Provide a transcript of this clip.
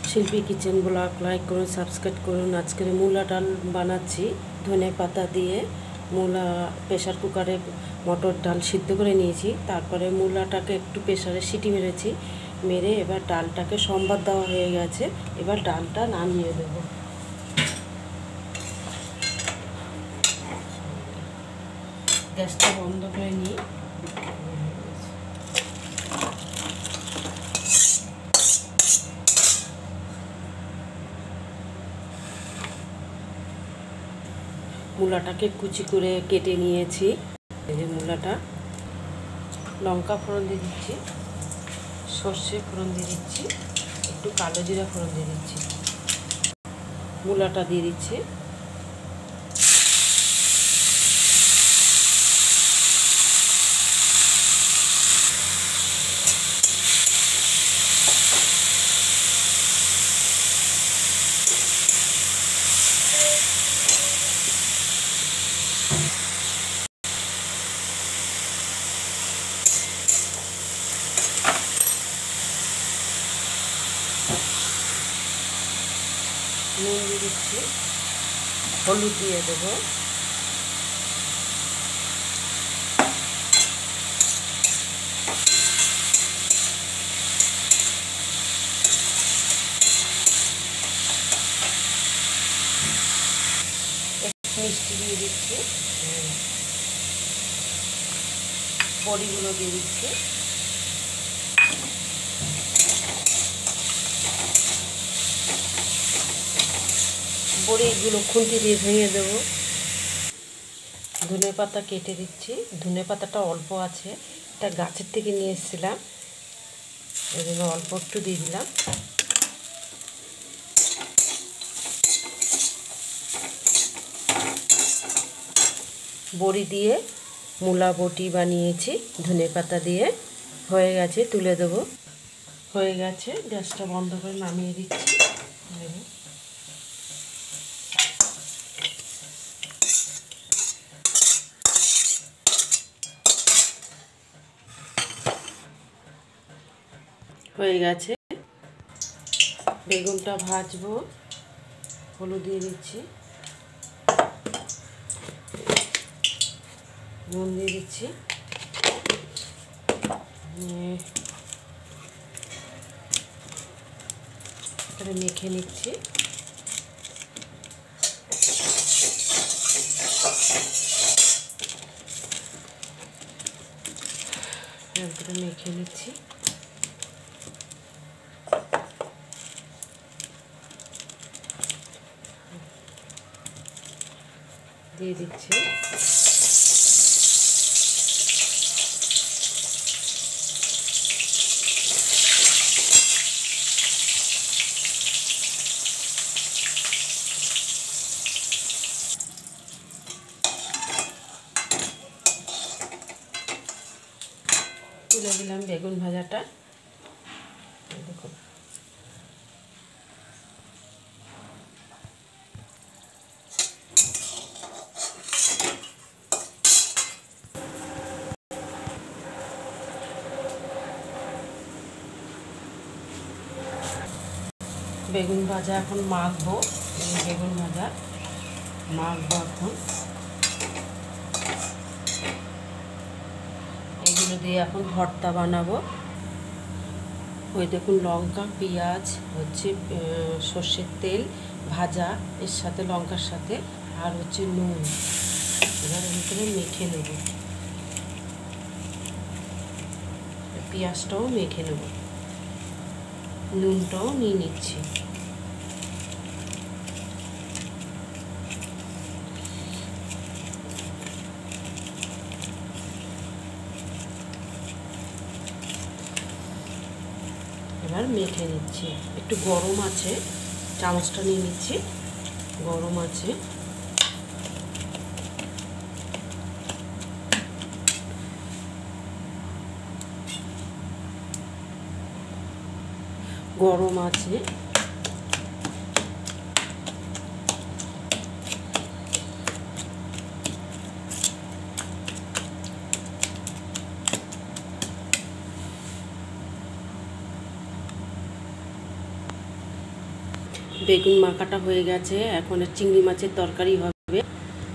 শিল্পী kitchen blog like করুন, subscribe করুন। আজকে মূলা ডাল বানাচ্ছি ধনে পাতা দিয়ে। মূলা প্রেশার কুকারে মটর ডাল সিদ্ধ করে নিয়েছি, তারপরে মূলাটাকে একটু প্রেশারে সিটি মেরেছি, মেরে এবার ডালটাকে সম্বাদ দেওয়া হয়ে গেছে। এবার ডালটা নামিয়ে দেব। গ্যাসটা বন্ধ করে নিই। মূলাটাকে কুচি করে কেটে নিয়েছি। এই যে মূলাটা, লঙ্কা ফোড়ন দিয়ে দিচ্ছি, সর্ষে ফোড়ন দিয়ে দিচ্ছি, একটু কালো জিরা ফোড়ন দিয়ে দিচ্ছি, মূলাটা দিয়ে দিচ্ছি। নুন দিয়ে দিচ্ছি, হলুদ দিয়ে দেবো, মিষ্টি দিয়ে দিচ্ছি, বড়িগুলো দিয়ে দিচ্ছি, বড়িগুলো খুন্তি দিয়ে ভেঙে দেবো। ধনে পাতা কেটে দিচ্ছি, ধনে পাতাটা অল্প আছে, এটা গাছের থেকে নিয়ে এসেছিলাম, এই জন্য অল্প একটু দিয়ে দিলাম। বড়ি দিয়ে মূলা বটি বানিয়েছি ধনে পাতা দিয়ে, হয়ে গেছে, তুলে দেবো। হয়ে গেছে, গ্যাসটা বন্ধ করে নামিয়ে দিচ্ছি। হয়ে গেছে, বেগুনটা ভাজবো। হলুদ দিয়ে দিচ্ছি, নুন দিয়ে দিচ্ছি, মেখে নিচ্ছি। মেখে নিচ্ছি, দিয়ে দিচ্ছি। তুলে দিলাম বেগুন ভাজাটা। দেখুন, বেগুন ভাজা এখন মাখবো। বেগুন ভাজা মাখবো এখন। এগুলো দিয়ে এখন ভর্তা বানাবো। ওই দেখুন, লঙ্কা, পেঁয়াজ, হচ্ছে সর্ষের তেল ভাজা, এর সাথে লঙ্কার সাথে, আর হচ্ছে নুন। এবার এর ভিতরে মেখে নেব, পেঁয়াজটাও মেখে নেব, নুনটাও নিয়ে নিচ্ছি। এবার মেখে নিচ্ছি। একটু গরম আছে, চামচটা নিয়ে নিচ্ছি, গরম আছে। গরম আছে, বেগুন মাখাটা হয়ে গেছে, এখন চিংড়ি মাছের তরকারি হবে।